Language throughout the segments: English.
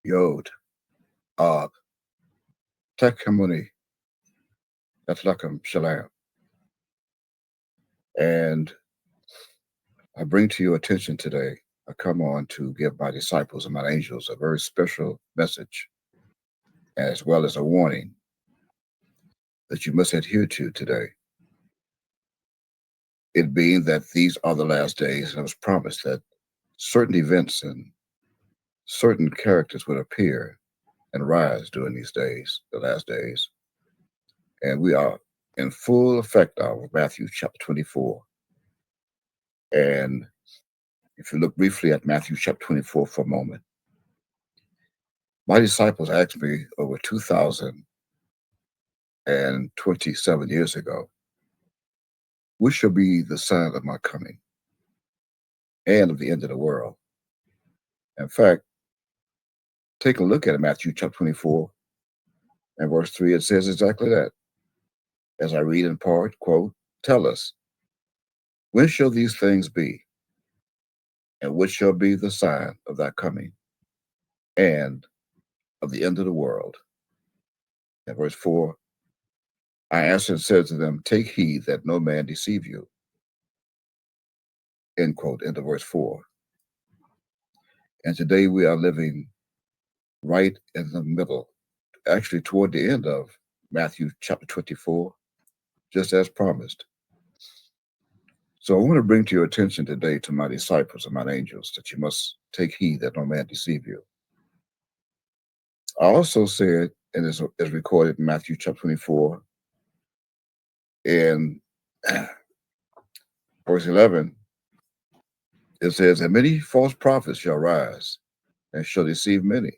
Yod, Ab, Tek Hamuni, Etlekam Shalem. And I bring to your attention today, I come on to give my disciples and my angels a very special message, as well as a warning that you must adhere to today. It being that these are the last days, and it was promised that certain events and certain characters would appear and rise during these days, the last days. And we are in full effect of Matthew chapter 24. And if you look briefly at Matthew chapter 24 for a moment, my disciples asked me over 2,027 years ago, which shall be the sign of my coming and of the end of the world? In fact, take a look at Matthew chapter 24 and verse 3. It says exactly that. As I read in part, quote, tell us, when shall these things be? And what shall be the sign of thy coming and of the end of the world? And verse 4, I answered and said to them, take heed that no man deceive you. End quote, into verse 4. And today we are living right in the middle, actually toward the end of Matthew chapter 24, just as promised. So I want to bring to your attention today, to my disciples and my angels, that you must take heed that no man deceive you. I also said, and it's recorded in Matthew chapter 24, in verse 11, it says, and many false prophets shall rise and shall deceive many.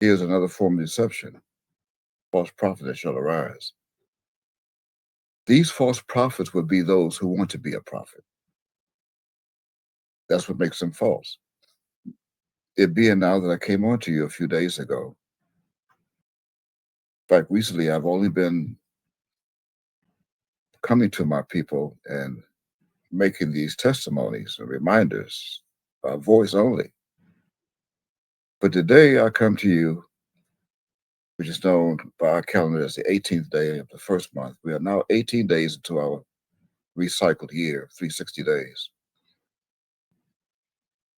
Here's another form of deception, false prophet that shall arise. These false prophets would be those who want to be a prophet. That's what makes them false. It being now that I came on to you a few days ago. In fact, recently I've only been coming to my people and making these testimonies and reminders, voice only. But today I come to you, which is known by our calendar as the 18th day of the first month. We are now 18 days into our recycled year, 360 days.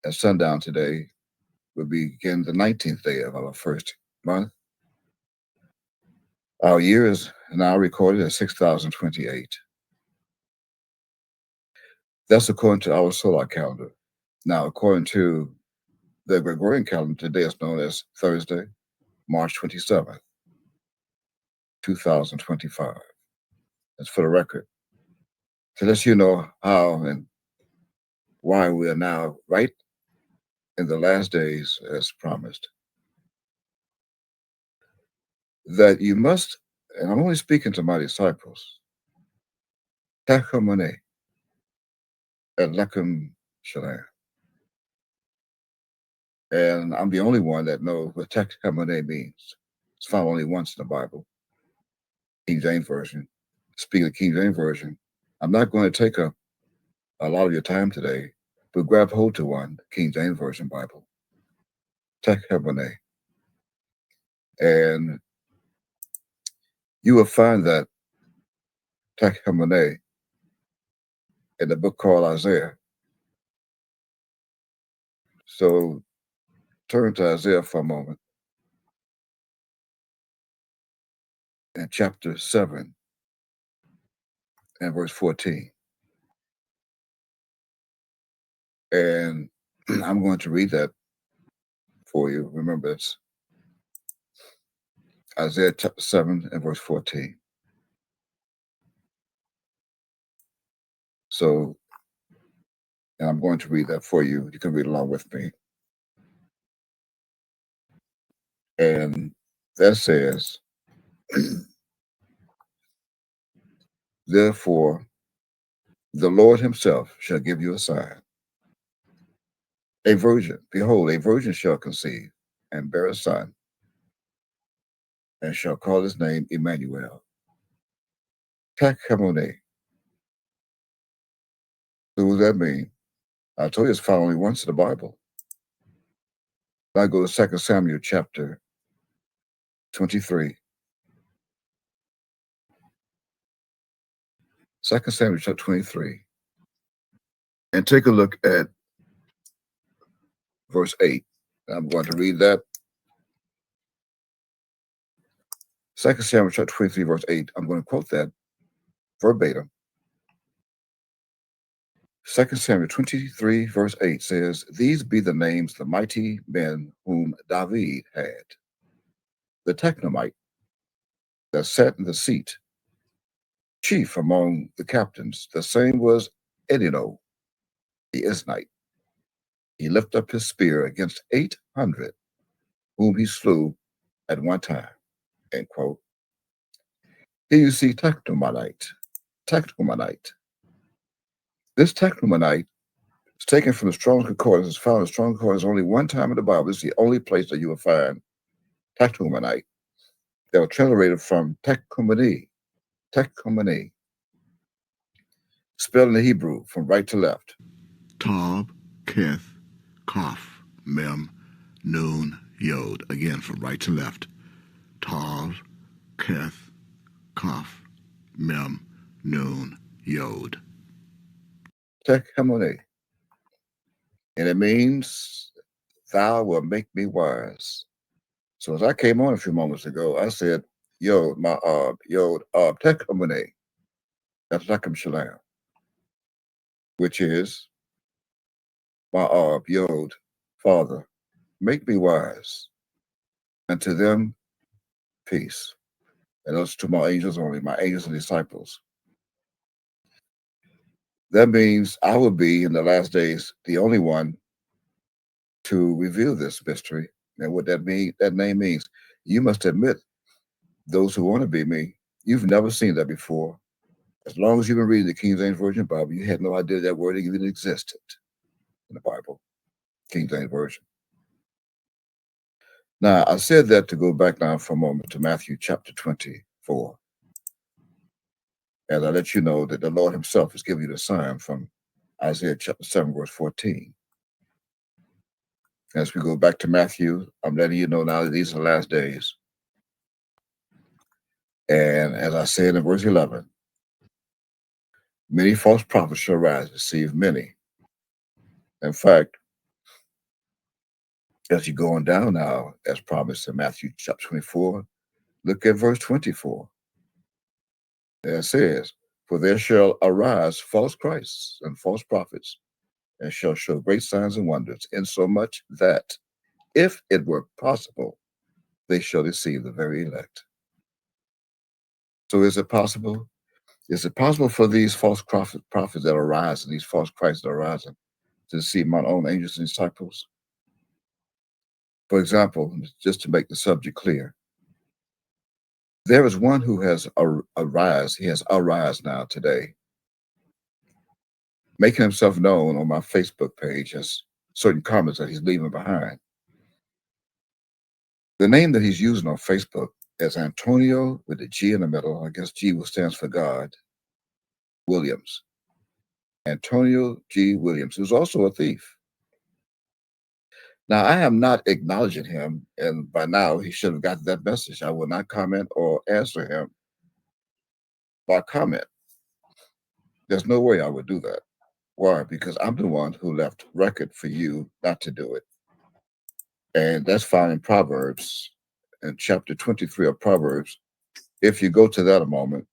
At sundown today, will begin the 19th day of our first month. Our year is now recorded at 6,028. That's according to our solar calendar. Now, according to the Gregorian calendar, today is known as Thursday, March 27th, 2025. That's for the record. To let you know how and why we are now right in the last days as promised. That you must, and I'm only speaking to my disciples, Tachamone and Lakum Shalem. And I'm the only one that knows what Tachamone means. It's found only once in the Bible, King James Version. Speaking of King James Version, I'm not going to take a lot of your time today, but grab hold to one, King James Version Bible, Tachamone. And you will find that Tachamone in the book called Isaiah. So turn to Isaiah for a moment. In chapter 7 and verse 14. And I'm going to read that for you. Remember, it's Isaiah chapter 7 and verse 14. So, and I'm going to read that for you. You can read along with me. And that says, therefore, the Lord himself shall give you a sign. A virgin, behold, a virgin shall conceive and bear a son, and shall call his name Emmanuel. Takamone. So what does that mean? I told you it's found only once in the Bible. I go to 2 Samuel chapter 23. 2 Samuel chapter 23. And take a look at verse 8. I'm going to read that. 2 Samuel chapter 23, verse 8. I'm going to quote that verbatim. 2 Samuel 23, verse 8 says, "These be the names of the mighty men whom David had. The Technomite that sat in the seat, chief among the captains, the same was Edino, the Isnite. He lifted up his spear against 800, whom he slew at one time." End quote. Here you see Technomanite. Technomanite. This Technomanite is taken from the Strong's Concordance. It's found in Strong's Concordance only one time in the Bible. It's the only place that you will find Technomanite. They were translated from Techumene. Techumene. Spelled in the Hebrew from right to left. Tav, Keth, Kaf, Mem, Nun, Yod. Again, from right to left. Tav, Keth, Kaf, Mem, Nun, Yod. Techumene. And it means, thou will make me wise. So as I came on a few moments ago, I said, Yod, Techumene. That's Lakim Shalom, which is Ma'ab, Yod, Father, make me wise, and to them peace. And those to my angels only, my angels and disciples. That means I will be in the last days the only one to reveal this mystery. And what that name means, you must admit, those who want to be me, you've never seen that before. As long as you've been reading the King James Version Bible, you had no idea that word even existed in the Bible, King James Version. Now, I said that to go back now for a moment to Matthew chapter 24. As I let you know that the Lord himself has given you the sign from Isaiah chapter 7, verse 14. As we go back to Matthew, I'm letting you know now that these are the last days. And as I said in verse 11, many false prophets shall rise, deceive many. In fact, as you're going down now, as promised in Matthew chapter 24, look at verse 24. There it says, "For there shall arise false Christs and false prophets, and shall show great signs and wonders, insomuch that, if it were possible, they shall deceive the very elect." So is it possible? Is it possible for these false prophets that arise and these false Christs that are rising to deceive my own angels and disciples? For example, just to make the subject clear, there is one who has arise. He has arise now today, making himself known on my Facebook page as certain comments that he's leaving behind. The name that he's using on Facebook is Antonio with the G in the middle. I guess G stands for God. Williams. Antonio G. Williams, who's also a thief. Now, I am not acknowledging him, and by now he should have gotten that message. I will not comment or answer him by comment. There's no way I would do that. Why? Because I'm the one who left record for you not to do it. And that's found in Proverbs, in chapter 23 of Proverbs. If you go to that a moment,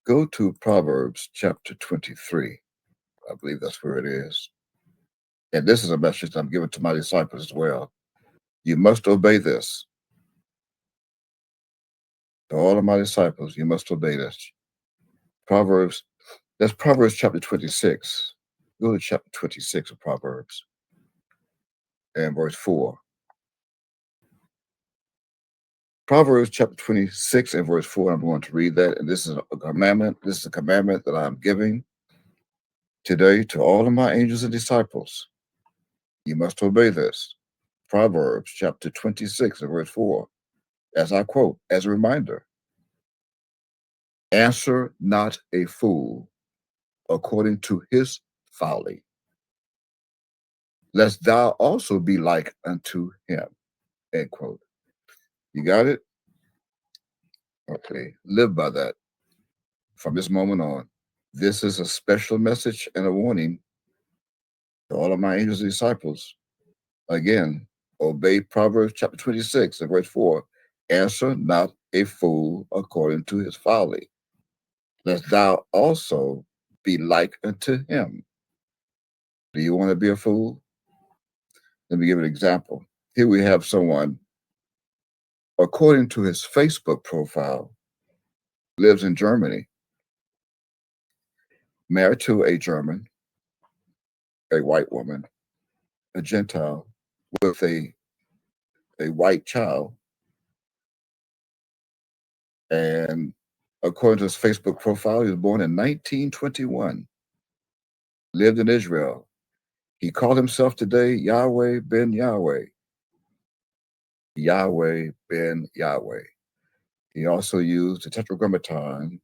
go to Proverbs chapter 23. I believe that's where it is. And this is a message I'm giving to my disciples as well. You must obey this. To all of my disciples, you must obey this. Proverbs, that's Proverbs chapter 26. Go to chapter 26 of Proverbs and verse 4. Proverbs chapter 26 and verse 4, I'm going to read that. And this is a commandment. This is a commandment that I'm giving today to all of my angels and disciples. You must obey this. Proverbs chapter 26 and verse 4. As I quote, as a reminder, answer not a fool according to his folly. lest thou also be like unto him. End quote. You got it? Okay. Live by that from this moment on. This is a special message and a warning to all of my angels and disciples. Again, obey Proverbs chapter 26 and verse 4. Answer not a fool according to his folly, lest thou also be like unto him. Do you want to be a fool? Let me give an example. Here we have someone, according to his Facebook profile, lives in Germany, married to a German, a white woman, a Gentile, with a white child. And according to his Facebook profile, he was born in 1921, lived in Israel. He called himself today Yahweh ben Yahweh. Yahweh ben Yahweh. He also used the tetragrammaton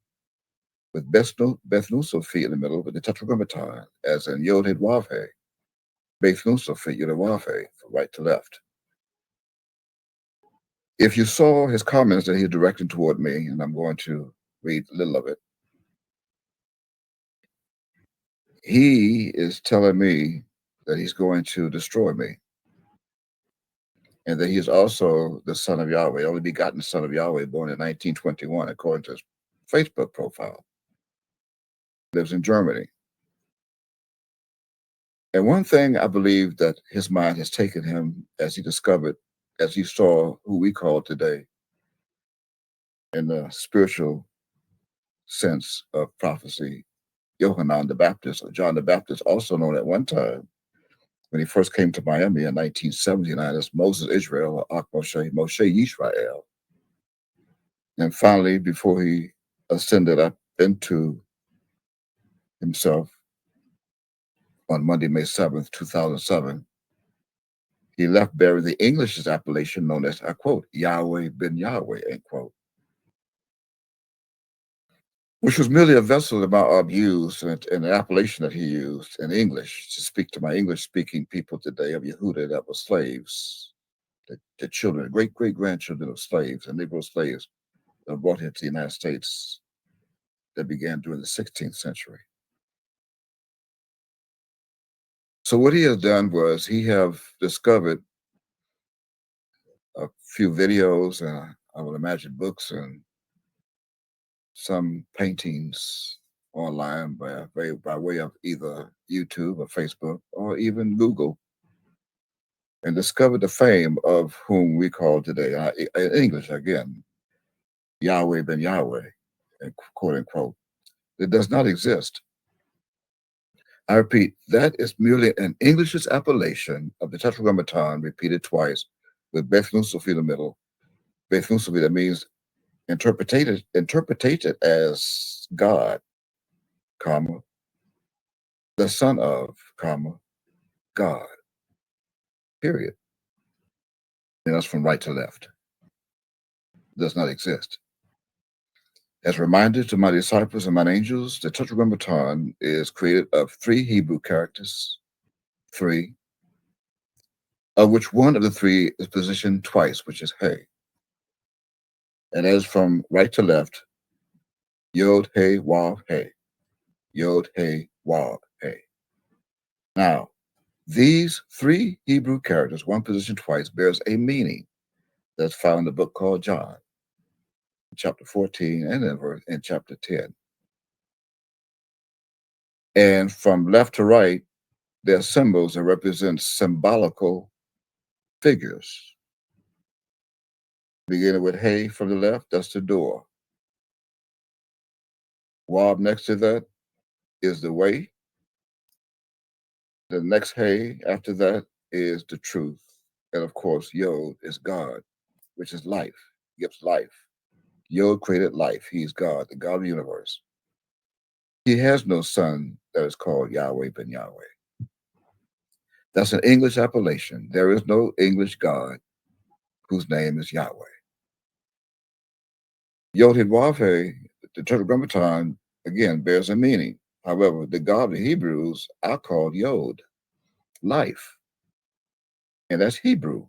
with Beth Nusophi in the middle, with the tetragrammaton, as in Yod Hid Wav He. Beth Nusophi, Yod Hid Wav He, from right to left. If you saw his comments that he directed toward me, and I'm going to read a little of it, he is telling me that he's going to destroy me, and that he is also the son of Yahweh, only begotten son of Yahweh, born in 1921, according to his Facebook profile. Lives in Germany. And one thing I believe that his mind has taken him as he discovered, as he saw who we call today, in the spiritual sense of prophecy, Yohanan the Baptist, or John the Baptist, also known at one time, when he first came to Miami in 1979, as Moses Israel, or Ak Moshe, Moshe Yisrael. And finally, before he ascended up into himself on Monday, May 7th, 2007, he left bearing the English appellation known as, I quote, Yahweh ben Yahweh, end quote, which was merely a vessel that my used and an appellation that he used in English to speak to my English-speaking people today of Yehuda that were slaves, the children, great-great-grandchildren of slaves and Negro slaves that were brought into the United States that began during the 16th century. So what he has done was he have discovered a few videos and I would imagine books and some paintings online by way of either YouTube or Facebook or even Google, and discovered the fame of whom we call today, in English again, Yahweh ben Yahweh, quote unquote. It does not exist. I repeat, that is merely an English's appellation of the Tetragrammaton repeated twice with Beth Nusophi in the middle. Beth Nusophi, that means interpreted as God, comma, the son of, comma, God, period. And that's from right to left. It does not exist. As a reminder to my disciples and my angels, the Tetragrammaton is created of 3 Hebrew characters, 3, of which one of the 3 is positioned twice, which is He. And as from right to left, Yod, He, Wav, He. Yod, He, Wav, He. Now, these 3 Hebrew characters, one position twice, bears a meaning that's found in the book called John, chapter 14, and in chapter 10. And from left to right, there are symbols that represent symbolical figures. Beginning with Hey from the left, that's the door. Wab next to that is the way. The next Hey after that is the truth. And of course, Yod is God, which is life, gives life. Yod created life. He's God, the God of the universe. He has no son that is called Yahweh ben Yahweh. That's an English appellation. There is no English God whose name is Yahweh. Yod Hid Wav He, the Tetragrammaton, again, bears a meaning. However, the God of the Hebrews are called Yod, life. and that's Hebrew,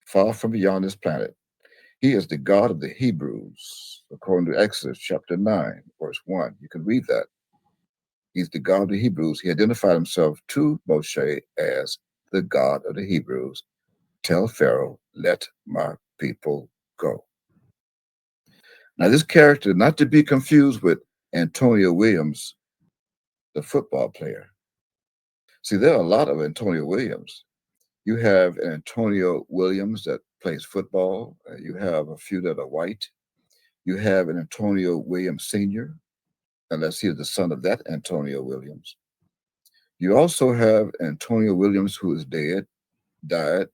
far from beyond this planet. He is the God of the Hebrews, according to Exodus chapter 9, verse 1. You can read that. He's the God of the Hebrews. He identified himself to Moshe as the God of the Hebrews. Tell Pharaoh, let my people go. Now, this character, not to be confused with Antonio Williams, the football player. See, there are a lot of Antonio Williams. You have an Antonio Williams that plays football. You have a few that are white. You have an Antonio Williams Sr., unless he is the son of that Antonio Williams. You also have Antonio Williams, who is dead, died.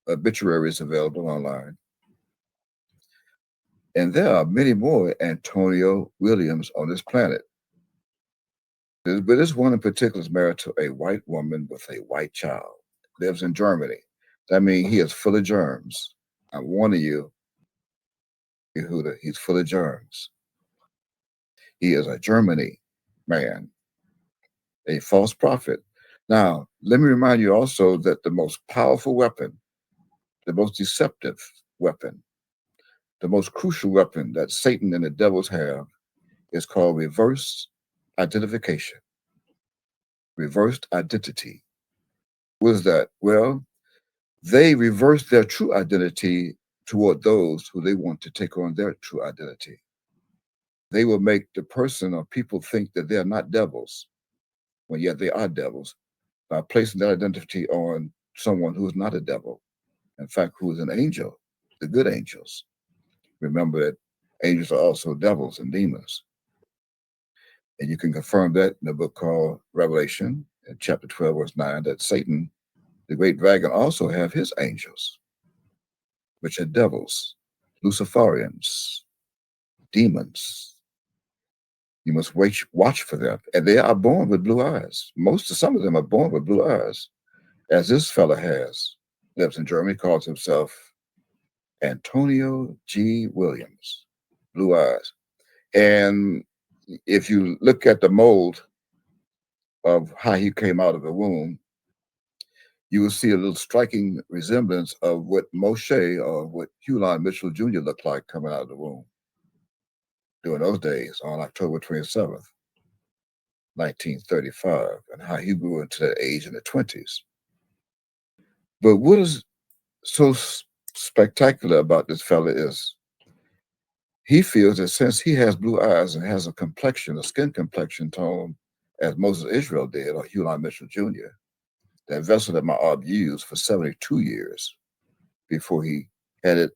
Obituaries available online. And there are many more Antonio Williams on this planet. But this one in particular is married to a white woman with a white child, lives in Germany. That means he is full of germs. I'm warning you, Yehuda, he's full of germs. He is a Germany man, a false prophet. Now, let me remind you also that the most powerful weapon, the most deceptive weapon, the most crucial weapon that Satan and the devils have is called reverse identification, reversed identity. What is that? Well, they reverse their true identity toward those who they want to take on their true identity. They will make the person or people think that they're not devils, when yet they are devils, by placing that identity on someone who is not a devil. In fact, who is an angel, the good angels. Remember that angels are also devils and demons. And you can confirm that in the book called Revelation, in chapter 12, verse 9, that Satan, the great dragon, also have his angels, which are devils, Luciferians, demons. You must watch for them. And they are born with blue eyes. Some of them are born with blue eyes, as this fella has. Lives in Germany, calls himself Antonio G. Williams, blue eyes. And if you look at the mold of how he came out of the womb, you will see a little striking resemblance of what Moshe or what Hulan Mitchell Jr. looked like coming out of the womb during those days on October 27th, 1935, and how he grew into that age in the 20s. But what is so spectacular about this fella is he feels that since he has blue eyes and has a skin complexion tone, as Moses Israel did, or Hulan Mitchell Jr., that vessel that my Ab used for 72 years before he had it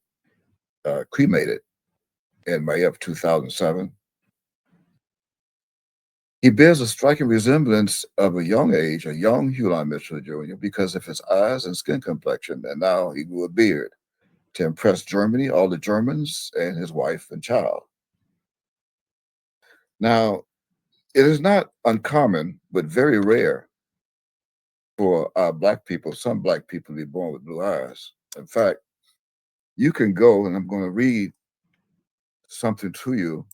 cremated in May of 2007. He bears a striking resemblance of a young age, a young Hulan Mitchell Jr., because of his eyes and skin complexion. And now he grew a beard to impress Germany, all the Germans, and his wife and child. Now, it is not uncommon, but very rare for Black people, some Black people, to be born with blue eyes. In fact, you can go, and I'm going to read something to you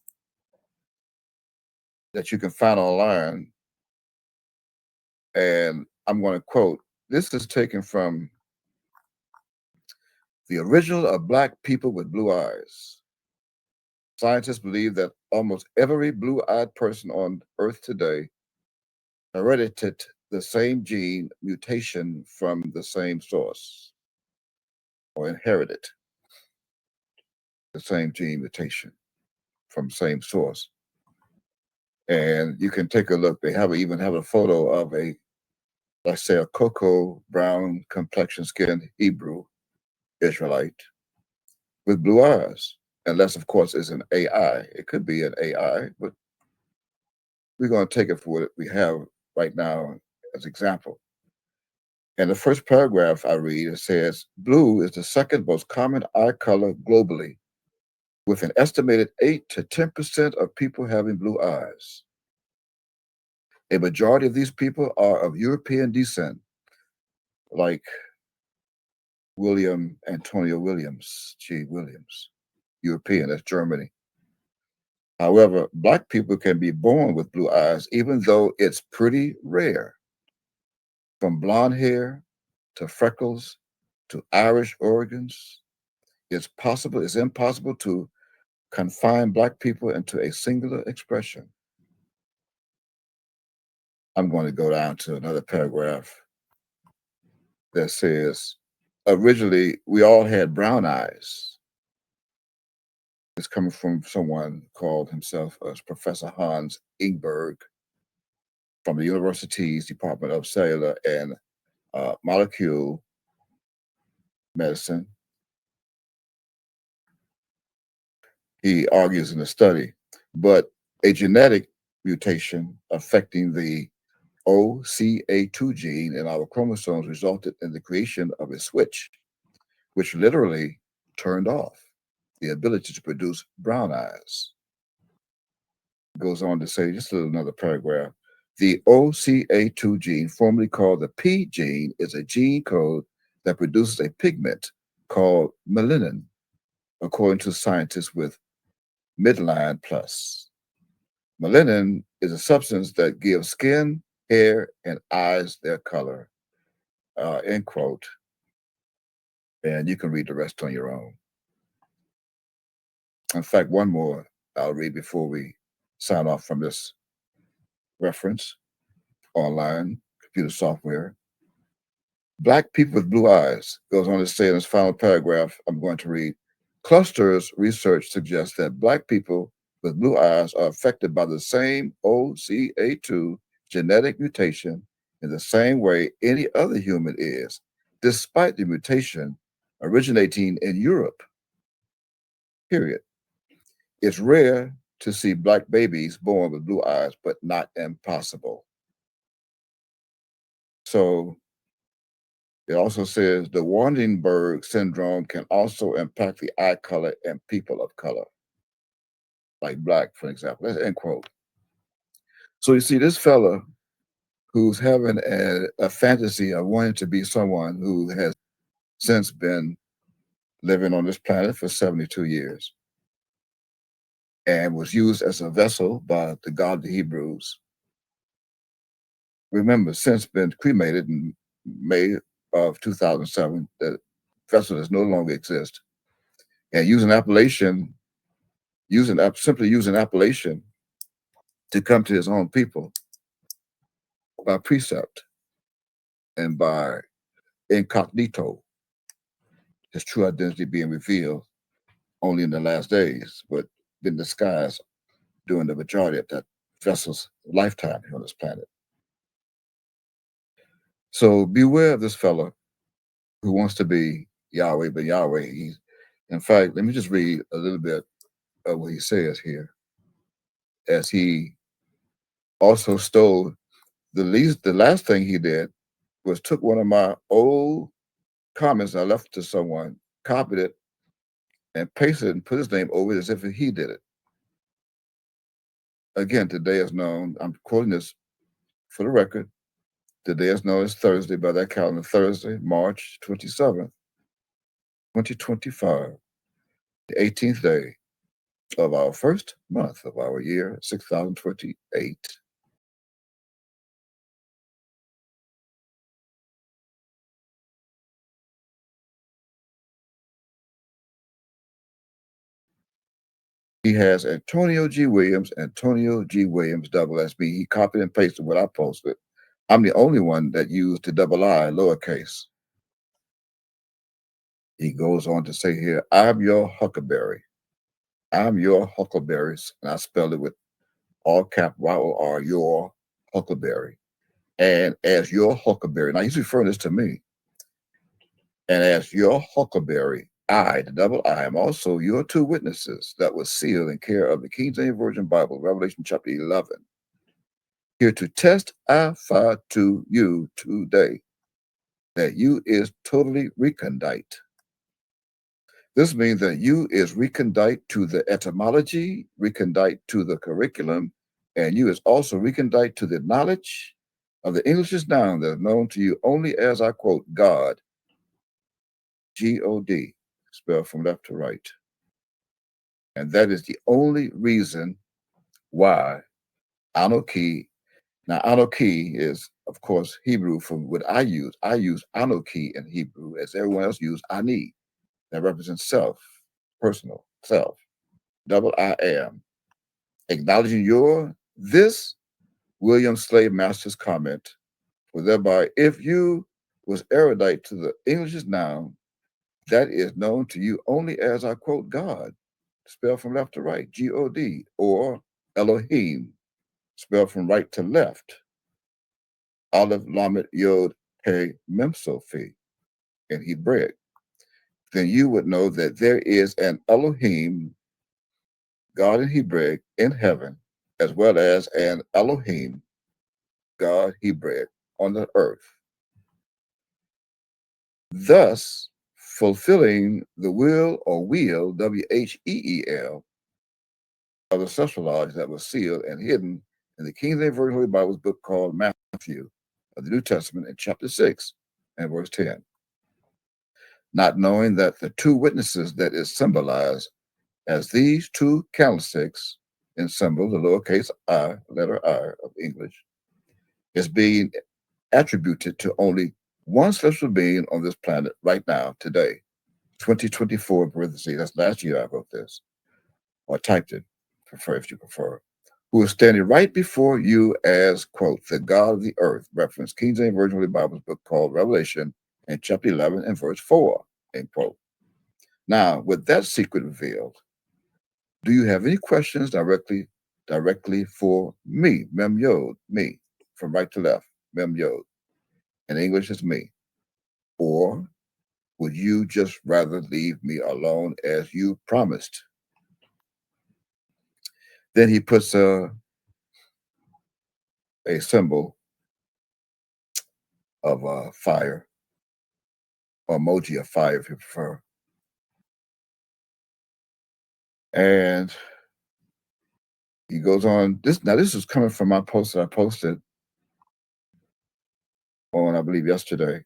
that you can find online. And I'm going to quote, this is taken from the original of Black People with Blue Eyes. Scientists believe that almost every blue-eyed person on Earth today heredited the same gene mutation from the same source, or inherited the same gene mutation from same source. And you can take a look. They even have a photo of let's say, a cocoa brown complexion skinned Hebrew Israelite with blue eyes. Unless, of course, it's an AI. It could be an AI, but we're going to take it for what we have right now as example. And the first paragraph I read, it says, blue is the second most common eye color globally, with an estimated 8 to 10% of people having blue eyes. A majority of these people are of European descent, like William Antonio Williams, G. Williams, European, that's Germany. However, Black people can be born with blue eyes, even though it's pretty rare. From blonde hair to freckles to Irish organs. It's impossible to confine Black people into a singular expression. I'm going to go down to another paragraph that says, originally, we all had brown eyes. It's coming from someone called himself as Professor Hans Ingberg from the university's Department of Cellular and Molecule Medicine. He argues in the study, but a genetic mutation affecting the OCA2 gene in our chromosomes resulted in the creation of a switch, which literally turned off the ability to produce brown eyes. Goes on to say, just another paragraph, the OCA2 gene, formerly called the P gene, is a gene code that produces a pigment called melanin, according to scientists with midline plus. Melanin is a substance that gives skin, hair, and eyes their color, end quote. And you can read the rest on your own. In fact, one more I'll read before we sign off from this reference online computer software. Black people with blue eyes, goes on to say in this final paragraph, I'm going to read, Clusters research suggests that Black people with blue eyes are affected by the same OCA2 genetic mutation in the same way any other human is, despite the mutation originating in Europe. Period. It's rare to see Black babies born with blue eyes, but not impossible. So it also says the Waardenburg syndrome can also impact the eye color in people of color, like Black, for example. That's end quote. So you see, this fella who's having a fantasy of wanting to be someone who has since been living on this planet for 72 years and was used as a vessel by the God of the Hebrews. Remember, since been cremated in May of 2007, the vessel does no longer exist. And simply using appellation to come to his own people by precept and by incognito, his true identity being revealed only in the last days, but been disguised during the majority of that vessel's lifetime here on this planet. So beware of this fella who wants to be Yahweh, but Yahweh. In fact, let me just read a little bit of what he says here, as he also stole the last thing he did was took one of my old comments I left to someone, copied it, and pasted it and put his name over it as if he did it. Again, today is known, I'm quoting this for the record, today is known as Thursday by that calendar, Thursday, March 27th, 2025, the 18th day of our first month of our year, 6028. He has Antonio G. Williams, double SB. He copied and pasted what I posted. I'm the only one that used the double I lowercase. He goes on to say here, I'm your huckleberry. I'm your huckleberries. And I spelled it with all cap YOR, your huckleberry. And as your huckleberry, now he's referring this to me. And as your huckleberry, I, the double I, am also your two witnesses that was sealed in care of the King James Version Bible, Revelation chapter 11. Here to testify to you today that you is totally recondite. This means that you is recondite to the etymology, recondite to the curriculum, and you is also recondite to the knowledge of the English's noun that is known to you only as, I quote, God, G-O-D, spelled from left to right. And that is the only reason why Anoki, now Anoki is of course, Hebrew for what I use. I use Anoki in Hebrew, as everyone else uses Ani. That represents self, personal, self. Double I am. Acknowledging your, this William Slave Master's comment, for thereby, if you was erudite to the English's noun, that is known to you only as, I quote, God, spelled from left to right, G-O-D, or Elohim, spelled from right to left, Aleph, Lamed, Yod, He, Mem, Sophie, in Hebraic. Then you would know that there is an Elohim, God in Hebraic, in heaven, as well as an Elohim, God Hebraic, on the earth. Thus, fulfilling the will or wheel, W-H-E-E-L, of the central lodge that was sealed and hidden in the King James Version Holy Bible's book called Matthew of the New Testament in chapter 6 and verse 10. Not knowing that the two witnesses that is symbolized as these two candlesticks in symbol, the lowercase I, letter I of English, is being attributed to only one special being on this planet right now, today, 2024, parentheses, that's last year I wrote this, or typed it, prefer if you prefer, who is standing right before you as, quote, the God of the earth, reference King James Version of the Bible's book called Revelation in chapter 11 and verse 4, end quote. Now, with that secret revealed, do you have any questions directly for me, Mem Yod, me, from right to left, Mem Yod. In English, it's me. Or would you just rather leave me alone as you promised? Then he puts a symbol of fire, or emoji of fire if you prefer. And he goes on, this is coming from my post that I posted on, I believe, yesterday,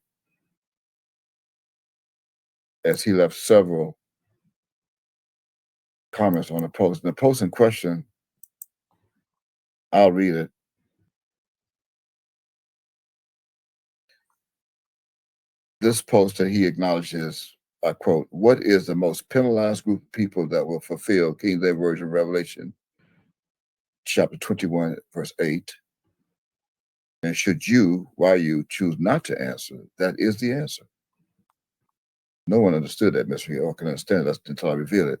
as he left several comments on the post. And the post in question, I'll read it. This post that he acknowledges, I quote, what is the most penalized group of people that will fulfill King James Version Revelation, chapter 21, verse 8? And should you, why you choose not to answer, that is the answer. No one understood that mystery or can understand it until I reveal it.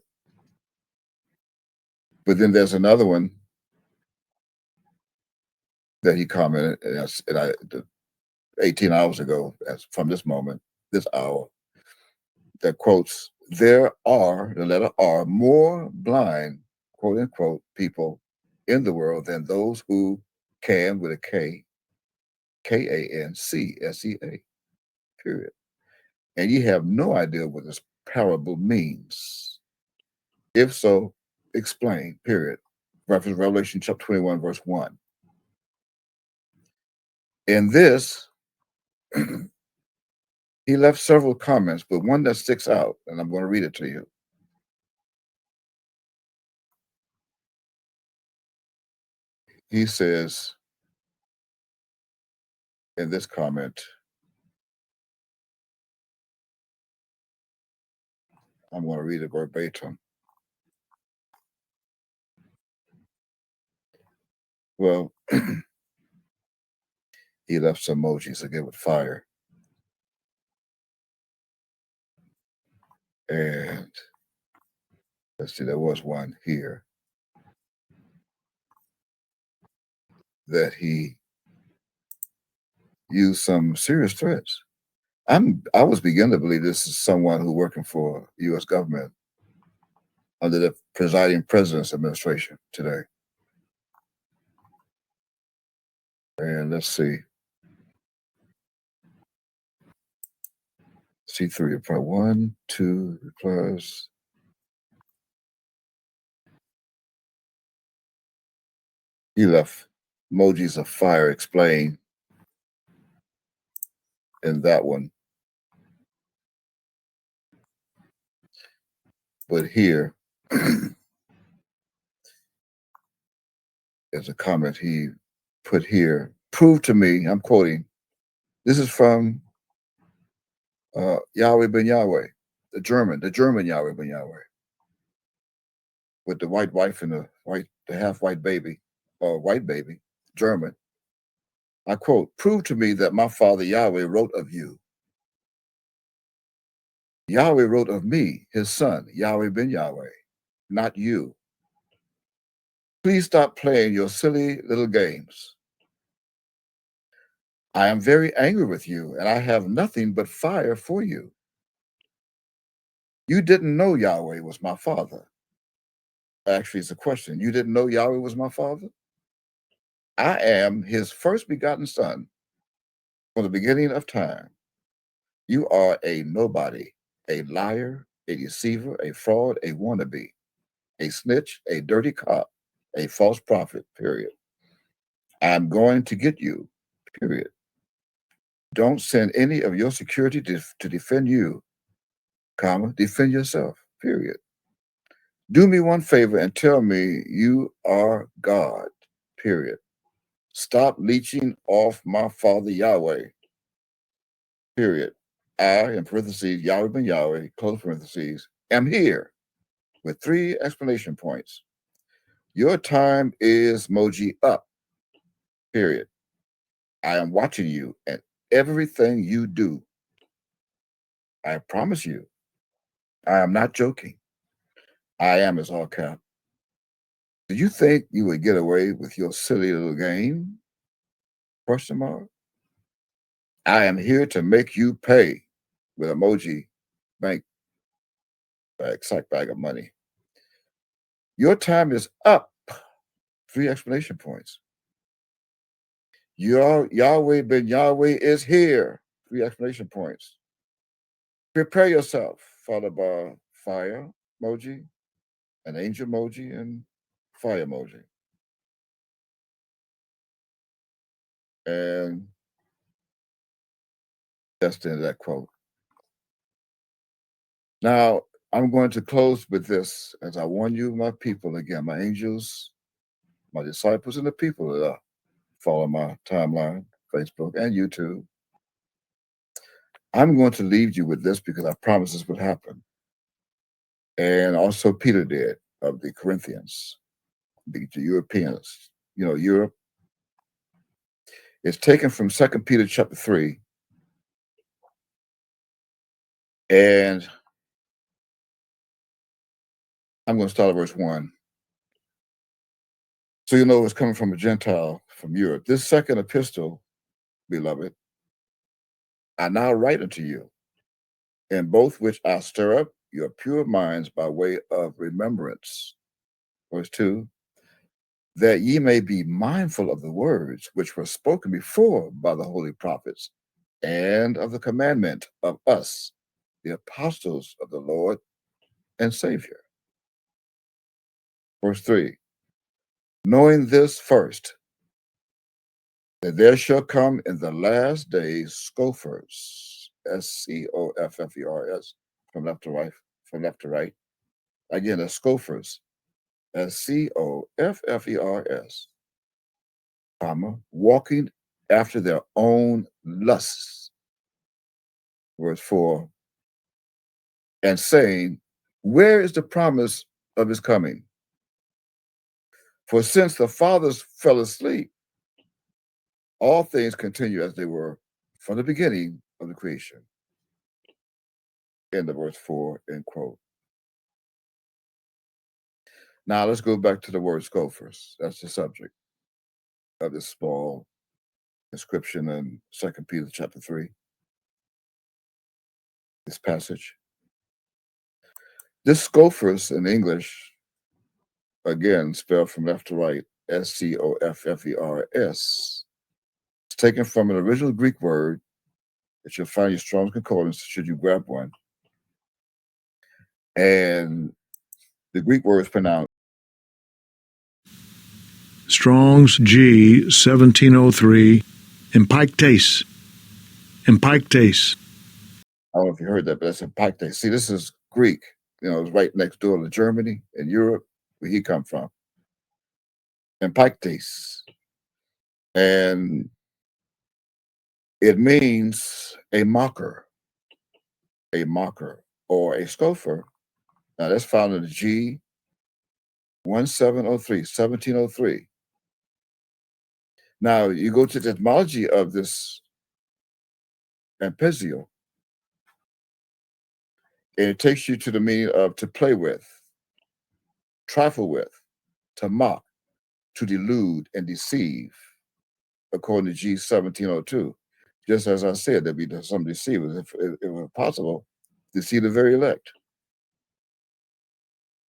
But then there's another one that he commented, and I 18 hours ago, as from this moment, this hour, that quotes, there are, the letter R, more blind, quote unquote, people in the world than those who can, with a K, K-A-N-C-S-E-A, period. And you have no idea what this parable means. If so, explain, period. Reference Revelation chapter 21, verse 1. In this, he left several comments, but one that sticks out, and I'm going to read it to you. He says in this comment, I'm going to read it verbatim. Well, he left some emojis again with fire. And let's see, there was one here that he used some serious threats. I was beginning to believe this is someone who working for the U.S. government under the presiding president's administration today. And let's see. C3 reply 1, 2 replies. He left emojis of fire explain in that one. But here is a comment he put here, prove to me, I'm quoting, this is from Yahweh ben Yahweh, the German Yahweh ben Yahweh, with the white wife and the half white baby, or white baby, German. I quote, prove to me that my father Yahweh wrote of you. Yahweh wrote of me, his son, Yahweh ben Yahweh, not you. Please stop playing your silly little games. I am very angry with you, and I have nothing but fire for you. You didn't know Yahweh was my father. Actually, it's a question. You didn't know Yahweh was my father? I am his first begotten son from the beginning of time. You are a nobody, a liar, a deceiver, a fraud, a wannabe, a snitch, a dirty cop, a false prophet, period. I'm going to get you, period. Don't send any of your security to defend you, comma, defend yourself, period. Do me one favor and tell me you are God, period. Stop leeching off my father Yahweh, period. I, in parentheses, Yahweh ben Yahweh, close parentheses, am here with 3 exclamation points. Your time is emoji up, period. I am watching you and everything you do. I promise you, I am not joking. I am is all cap. Do you think you would get away with your silly little game? Question mark. I am here to make you pay with emoji bank bag, sack bag of money. Your time is up. 3 exclamation points. Your Yahweh ben Yahweh is here. 3 exclamation points. Prepare yourself, followed by fire emoji, an angel emoji, and fire emoji. And that's the end of that quote. Now, I'm going to close with this as I warn you, my people, again, my angels, my disciples, and the people that follow my timeline, Facebook and YouTube. I'm going to leave you with this because I promise this would happen. And also Peter did of the Corinthians, the Europeans, Europe. It's taken from 2 Peter chapter 3. And I'm going to start at verse 1. So you know it's coming from a Gentile from Europe. This second epistle, beloved, I now write unto you, in both which I stir up your pure minds by way of remembrance. Verse 2, that ye may be mindful of the words which were spoken before by the holy prophets, and of the commandment of us, the apostles of the Lord and Savior. Verse 3, knowing this first, that there shall come in the last days scoffers, Scoffers, from left to right. Again, the scoffers, Scoffers, walking after their own lusts. Verse 4, and saying, where is the promise of his coming? For since the fathers fell asleep, all things continue as they were from the beginning of the creation. End of verse 4, end quote. Now let's go back to the word scoffers. That's the subject of this small inscription in 2 Peter chapter 3, this passage. This scoffers in English, again, spelled from left to right, Scoffers. It's taken from an original Greek word that you'll find your Strong's Concordance, should you grab one. And the Greek word is pronounced Strong's G 1703, Empiktes. Empiktes. I don't know if you heard that, but that's Empiktes. See, this is Greek. It's right next door to Germany and Europe, where he come from. Empiktes. And It means a mocker, or a scoffer. Now that's found in the G 1703. Now you go to the etymology of this ampezio, and it takes you to the meaning of to play with, trifle with, to mock, to delude and deceive, according to G 1702. Just as I said, there'd be some deceivers, if it were possible, deceive the very elect.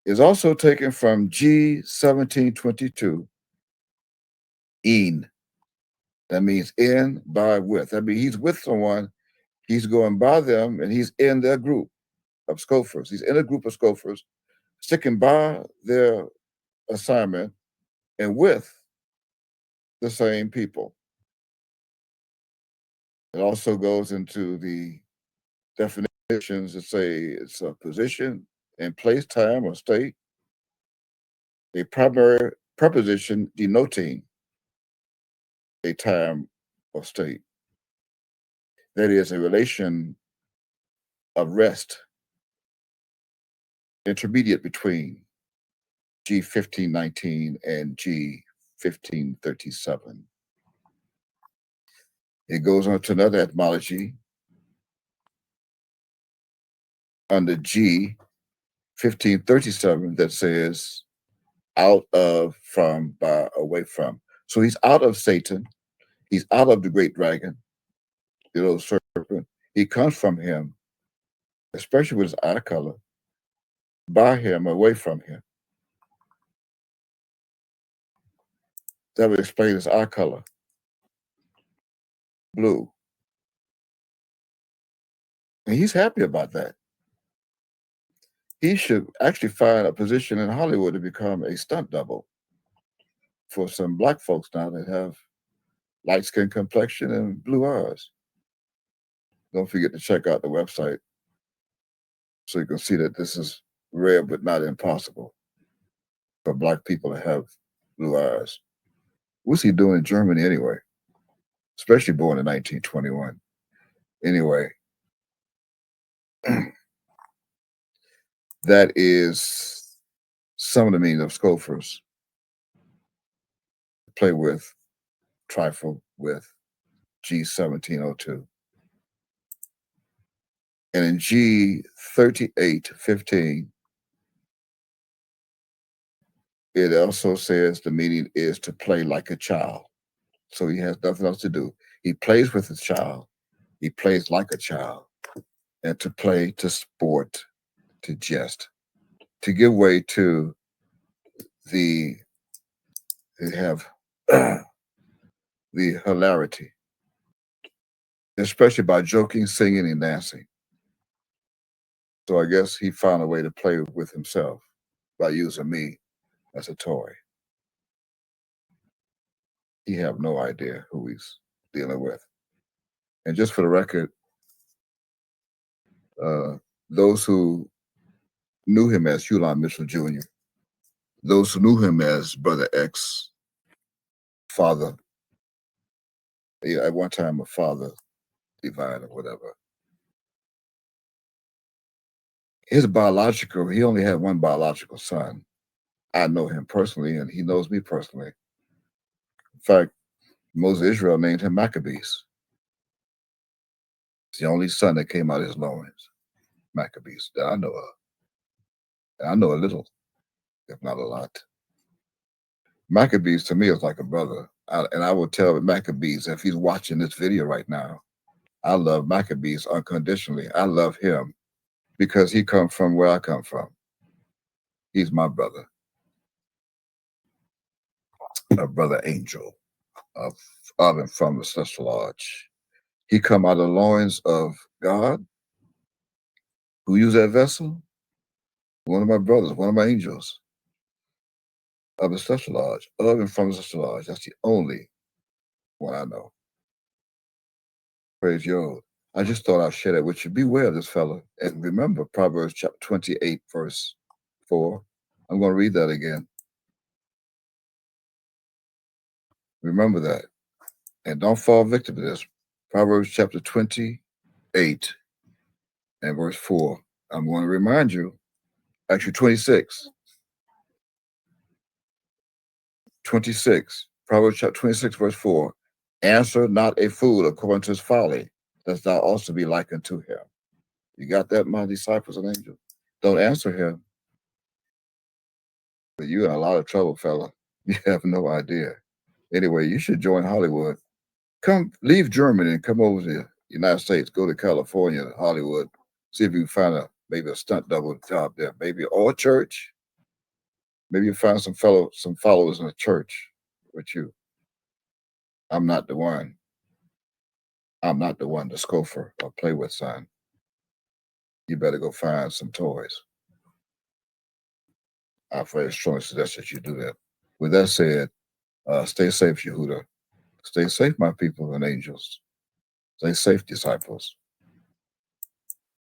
Is also taken from G 1722, in. That means in, by, with. That means he's with someone, he's going by them, and he's in their group of scoffers. He's in a group of scoffers, sticking by their assignment and with the same people. It also goes into the definitions that say it's a position in place, time, or state, a primary preposition denoting a time or state. That is a relation of rest, intermediate between G 1519 and G 1537. It goes on to another etymology under G 1537 that says out of, from, by, away from. So he's out of Satan. He's out of the great dragon, the little serpent. He comes from him, especially with his eye color, by him, away from him. That would explain his eye color, blue. And he's happy about that. He should actually find a position in Hollywood to become a stunt double for some black folks now that have light skin complexion and blue eyes. Don't forget to check out the website so you can see that this is rare but not impossible for black people to have blue eyes. What's he doing in Germany anyway? Especially born in 1921. Anyway, that is some of the meaning of scoffers. Play with, trifle with, G 1702. And in G 3815, it also says the meaning is to play like a child. So he has nothing else to do. He plays with his child. He plays like a child. And to play, to sport, to jest, to give way to the, they have the hilarity, especially by joking, singing, and dancing. So I guess he found a way to play with himself by using me as a toy. He have no idea who he's dealing with. And just for the record, those who knew him as Hulan Mitchell Jr., those who knew him as Brother X, Father, at one time a Father Divine or whatever. He only had one biological son. I know him personally, and he knows me personally. In fact, Moses Israel named him Maccabees. It's the only son that came out of his loins, Maccabees, that I know of. And I know a little, if not a lot. Maccabees to me is like a brother. And I will tell Maccabees, if he's watching this video right now, I love Maccabees unconditionally. I love him because he comes from where I come from. He's my brother. A brother angel of and from the Celestial Lodge. He come out of the loins of God. Who used that vessel? One of my brothers, one of my angels of the Celestial Lodge, of and from the Celestial Lodge. That's the only one I know. Praise Yod. I just thought I'd share that with you. Beware of this fella. And remember Proverbs chapter 28, verse 4. I'm going to read that again. Remember that. And don't fall victim to this. Proverbs chapter 28 and verse 4. I'm going to remind you, actually 26. 26. Proverbs chapter 26, verse 4. Answer not a fool according to his folly, lest thou also be likened to him. You got that, my disciples and angels? Don't answer him. But you're in a lot of trouble, fella. You have no idea. Anyway, you should join Hollywood. Come, leave Germany and come over to the United States. Go to California, Hollywood. See if you can find maybe a stunt double job there, maybe, or a church. Maybe you find some followers in a church with you. I'm not the one. I'm not the one to scoffer or play with, son. You better go find some toys. I very strongly suggest that you do that. With that said, stay safe, Yehuda. Stay safe, my people and angels. Stay safe, disciples.